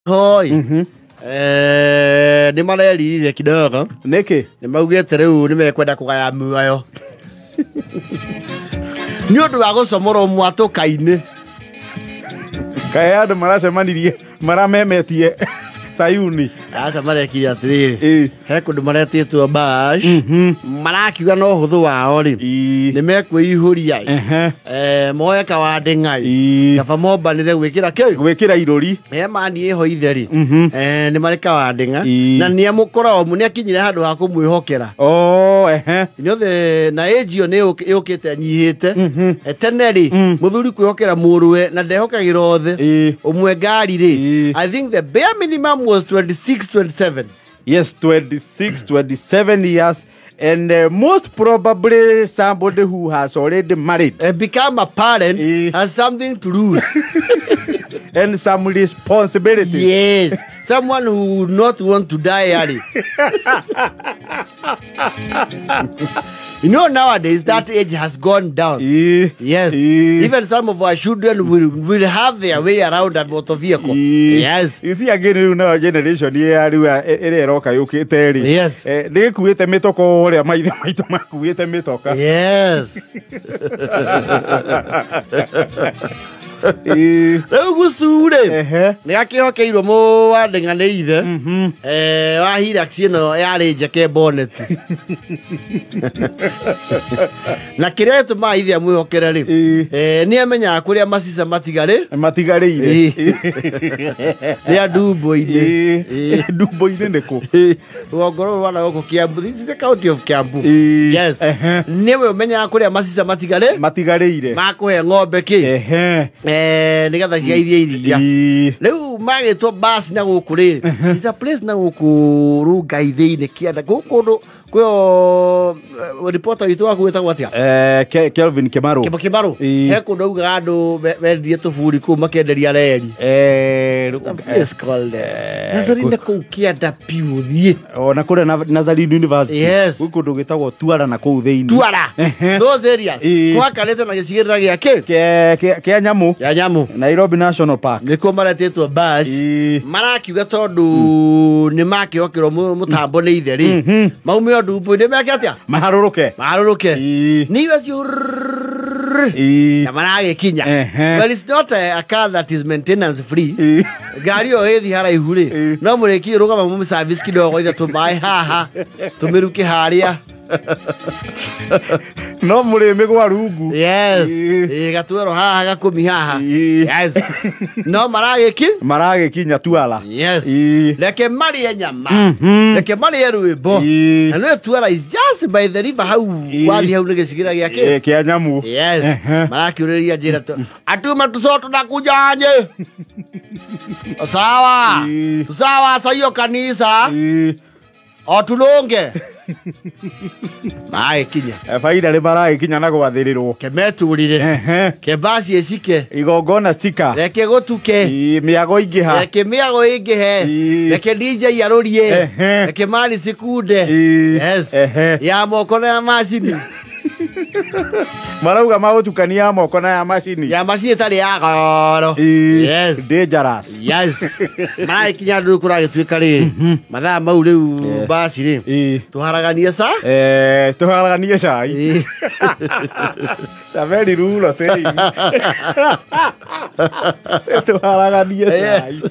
Hoi. Nĩ mareririre kidogo. Nĩkĩ? Nĩ maugĩte rĩu nĩ mekwenda kũgaya muoyo. Nĩ ũndũ wa gũcomorwo mwatũka-inĩ. Kaĩ andũ maracemanirie maramemetie Sayuni. Aca marekire atĩrĩrĩ. He kũndũ maretĩtwo Bash. Marakiuga no ũhũthũ wao rĩ. Nĩ mekwĩihũria. Moye Kawande Ng'ai. Kaba mombanĩre gwĩkĩra kĩĩ? Gwĩkĩra irũri. Mani ĩho itherĩ. Nĩ marĩ Kawande Ng'ai. Na nĩ amũkoromu nĩ akinyire handũ ha kũmwĩhokera. Inyuothe na age ĩyo nĩ yũkĩte nyihĩte. Tene rĩ mũthuri kwĩhokera mũrũwe na ndehokagĩra othe. Ũmwe ngari rĩ. I think the bare minimum was 26, 27. Yes, 26, 27 years. And most probably somebody who has already married. Become a parent has something to lose. And some responsibility. Yes. Someone who would not want to die early. You know, nowadays that age has gone down. Yes. Even some of our children will have their way around a motor vehicle. Yes. You see again in our generation here, yes. They kuete metoko ore maithe maitu makuete metoka. Yes. Rĩu gũcure nĩ akĩhokeirwo mũwandĩng'a nĩ ithe wa Hilux ĩno yarĩ njeke bonnet na kĩrĩa gĩtũmaga ithe amwĩhokere rĩ nĩ amenyaga kũrĩa macica matigarĩire nĩ ndumbo-inĩ ndumbo-inĩ nĩkũ rũgongo rũrũ rwana gũkũ Kiambu. This is the county of Kiambu. Yes. Nĩwe ũmenyaga kũrĩa macica matigarĩire makũhe ng'ombe kĩ nĩgetha cigaithie iria. Rĩu magĩtwo Bash na gũkũ rĩ it's a place na gũkũ Rungai thĩinĩ kĩanda gũkũ kwĩyo reporter witũ waku wĩtagwo atĩa? Kelvin Kĩmarũ. He kũndũ augaga andũ mendirie tũburi kũu makenderia reri. Nazarene kũu kĩanda piũ thiĩ. Ona kũrĩa Nazarene University. Yes. Gwĩ kũndũ gĩtagwo Twara na kũu thĩinĩ. Twara. Those areas. Gwakanĩte na gĩcigĩrĩra gĩakĩ? Kĩa nyamũ. Ya nyamũ. Nairobi National Park. Nĩkuo maretĩtwo Bash. Marakiuga tondũ nĩ makĩhokerwo mũtambo nĩ ithe rĩ. Maume o ndumbo-inĩ meke atĩa? Maharũrũke. Nĩ iwe cio na maragĩkinya. Well, it's not a car that is maintenance free. Ngari ĩyo ĩthi haraihu rĩ no mũrĩki rũgama mũmĩservice kidogo ithe tũmaĩ haha tũmĩruke harĩa no mũrĩmĩgwa rungu. Yes. Gatwero haha gakũmi haha. Yes. No maragĩkinya Twala. Yes. Reke marĩe nyama. Reke marĩe rwĩmbo. Na no Twala is just by the river hau wathi hau nĩ gĩcigĩrĩra gĩake kĩa nyamũ. Yes. Marakiũrĩria njĩra atuma tucoto na kujanye. Sawa sayo kanisa. O tulonge. Kinya. Faida rĩ maragĩkinya na gwathĩrĩrwo. Kemeturire. Ke Bash ĩcike. Igongona cika. Reke gũtuke. Mĩago ingĩha. Reke mĩago ingĩhe. Reke DJ arũrie. Reke mari cikunde. Yes. Ya moko na ya macini. Marauga magũtukania ya moko na ya macini. Ya macini ĩtarĩ ya goro. Yes. Dangerous. Yes. Maragĩkinya ndũ kũragĩtuĩka rĩ mathaa mau rĩu Bash rĩ tũharaganie tũharaganie cai. A very rule of saying. Tũharaganie cai.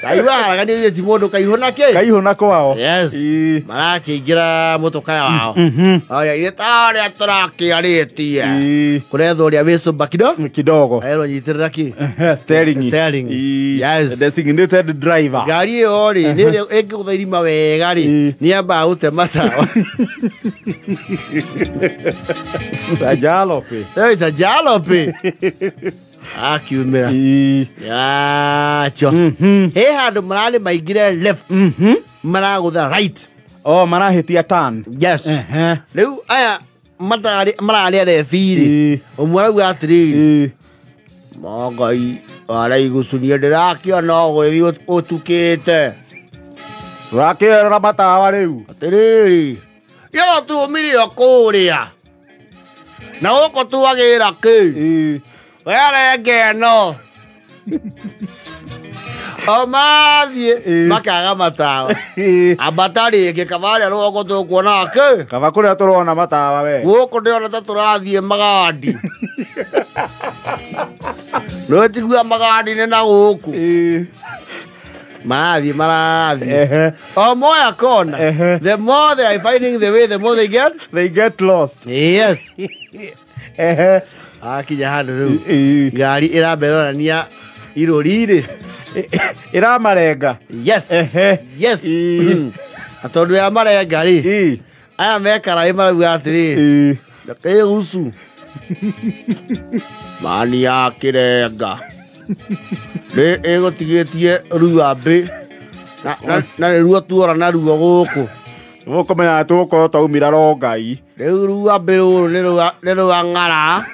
Cai waharaganie ti mũndũ kaihũna kĩ? Kaihũna kwao. Yes. Marakĩingĩra mũtoka wao. Oya ĩtarĩa tũrakĩarĩtie. Kũrethwo ũrĩa wĩcũmba kidogo. Aero nyitĩrĩra kĩ? Steering. Yes. Designated driver. Ngari ĩyo rĩ nĩ ĩngĩgũtha irima wega rĩ nĩ ambaga gũtema tawa. Jalope. It's a jalope. Akiumĩra. Yacho. He handũ mararĩ maingĩre left. Maragũtha right. Marahĩtia turn. Yes. Rĩu aya mararĩ arebirĩ ũmwe arauga atĩrĩrĩ Ngai araigucunia ndĩrakĩona ũgĩthiĩ ũtukĩte. Tũrakĩrora matawa rĩu. Atĩrĩrĩ yo tuumire o kũrĩa na gũkũ tuagĩra kĩ were ngeno Omathie makaga matawa. Abatari ke kavale roko to kuona ke. Kavakure turona matawa we. Woko ndiona taturathie magadi. No tigua magadi ne na guku. Marathi. Oh, moya kona. The more they are finding the way, the more they get lost. Yes. Akija handu gari iraberorania irorire iramarenga. Yes. Yes. Atondu ya marenga ri aya mekara imaruga atiri ndake gusu mani ya kirenga le ego tigetie ruambe na ruo tuora na ruo guku guku menya tuko taumira rongai rĩu ruambe rũrũ nĩ rwa ng'ara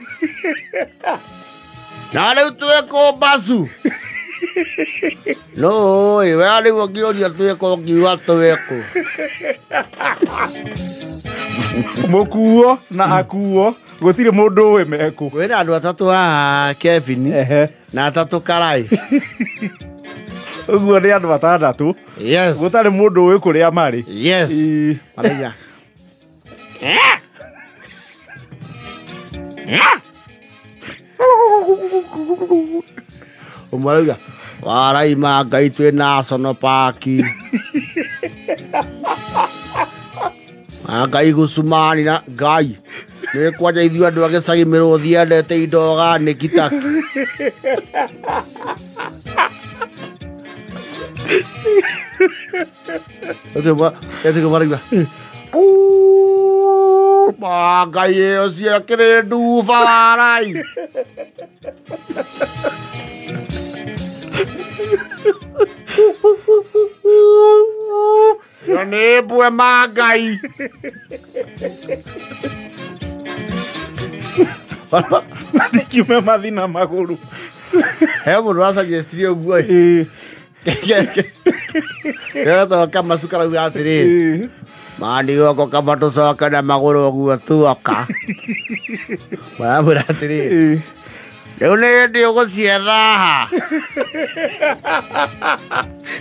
na rĩu twĩkũ mbacu no we rĩu ũngĩũria twĩkũ ũngiuga twĩkũ mũkuo na akuo gũtirĩ mũndũ ũĩ meku kwĩna andũ atatũ haha Kevin na atatũ Karai ũguo nĩ andũ atandatũ gũtarĩ mũndũ ũĩ kũrĩa marĩ maraiga ũmarauga waraima Ngai twĩ National Park Ngai gũcumani na Ngai nĩ kwanja ithuĩ andũ a gĩcagi mĩrũthi endete indo ganĩki taki Ese maraiga Ngai ĩyo ciekĩrĩ nduba warai yo nĩ mbwe ma Ngai ndikiume mathina magũrũ he mũndũ wasuggestirie ũguo Kaya kama sukara ugatiri. Mandi yoko kama tusoka na maguru oguo tuoka. Mara atiri. Riu ni ndio gucietha.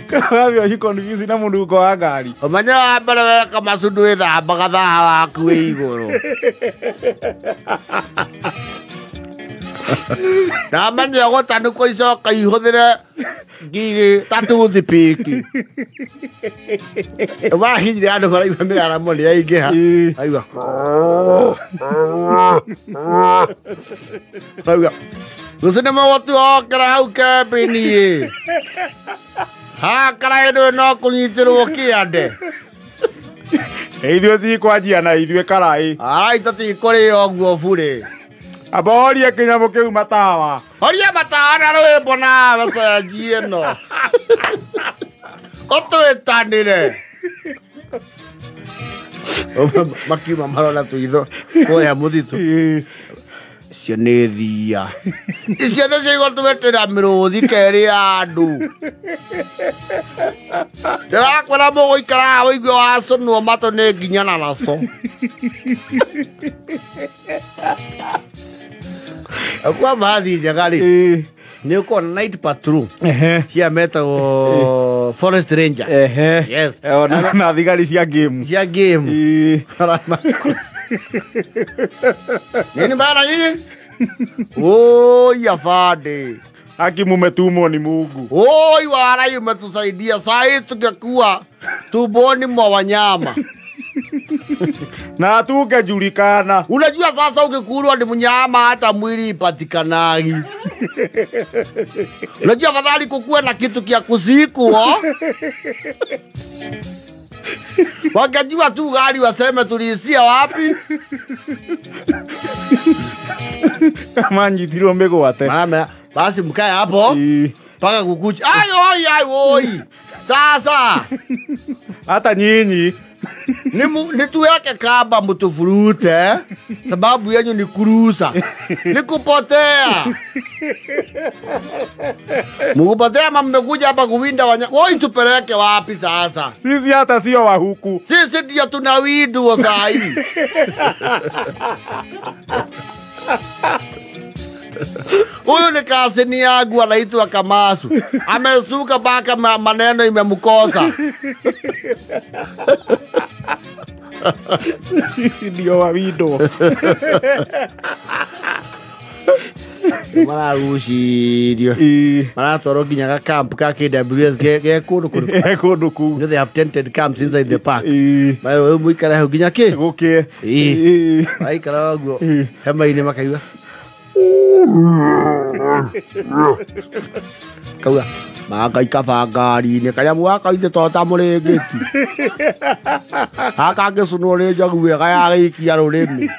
Kama byo confuse na mundu ko wa ngari. Omanya wa mbere we kama sundu ithambaga thaha waku wi iguru. Na manya gotanu ko icoka ihuthire gigi tatu thipiki. Wa hijire andu baraiwa mirara moni yaingiha. Aiwa. Aiwa. Gusine mawatu okera hau kebini. Ha karaido no kunyitirwo kiande. Eithwe ci kwanjia na ithwe karai. Ai tati kuri oguo bure. Aboria kinyamo kiu matawa. Horia matawa na rwimbo na bacenjie no. Otwetanire. Makiuma marona tuitho kuria muthitu. Icio nĩ thia. Icio nĩ cio igũtwĩtĩra mĩrũthi kerĩ andu. Ndĩrakwĩra mũgũikara ũigue waconwo matũ nĩ nginyana naco. Kwa baadhi njega rĩ nĩ ũkona night patrol cia metagwo forest ranger. Yes. Na thigari cia game. Cia game. Nini bana hii? Oi afande. Haki mumetumwo ni Mungu. Oi warai umetusaidia. Sai tungekuwa tumboni mwa wanyama. Na tungejulikana. Unajua sasa ukikulwa ni mnyama hata mwili ipatikanagi. Unajua afadhali kukuwa na kitu kia kusikwa. Wakajua tu gari waseme tulisia wapi. Kama njitirwo migwate. Mama basi mkae hapo paka kukucha. Ai oi. Sasa hata nyinyi ni tuweke kamba mtufurute sababu yenyu ni kurusa. Ni kupotea. Mukupotea mmekuja hapa kuwinda wanyama. Woi tupeleke wapi sasa? Sisi hata sio wa huku. Sisi ndio tunawindwa saa hii. Huyu ni kasini yangu anaitwa Kamasu. Amesuka mpaka maneno imemkosa. Ndio wawindo. Mara ucirio. Mara toro nginya camp ka KWS ge kundu ku. They have tented camps inside the park. Mai muikara hau nginya ki? Guki. Ai kara guo. Hema ine makaiwa. Kauga maka ikabangari ni kaya mwaka ite tota murengeti. Haka gesuno re jagu wega ya giki arurimi.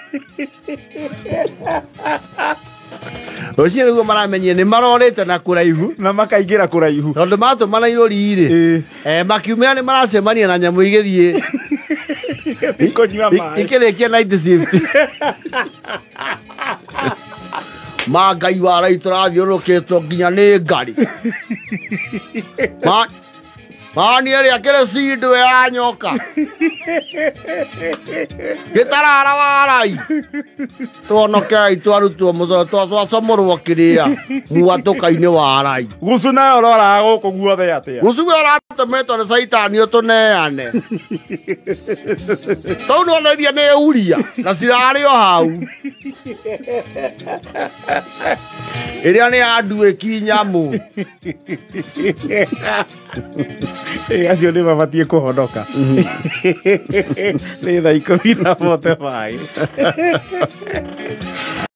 Ocie rĩu maramenyire nĩ marorete na kũraihu na makaingĩra kũraihu tondũ matũmana irori rĩ makiumĩra nĩ maracemania na nyamũ igĩthiĩ ikonyua maĩ ikĩrĩkia night shift Ngai wa rai tũrathiũrũrũkĩtwo nginya nĩ ngari Mani eri akere sido ya nyoka. Gitarara warai. Tuono kai twarutwo muzo twacomorwo kiria. Muwatoka-ini warai. Gucu nayo rora guku guothe atia. Gucu aratemetwo ni saitani utuneane. Tau no nethia ni uria na cirari o hau. Iria ni andu ikinyamu. Acio nĩ mabatie kũhonoka nĩ thaa 10 na 45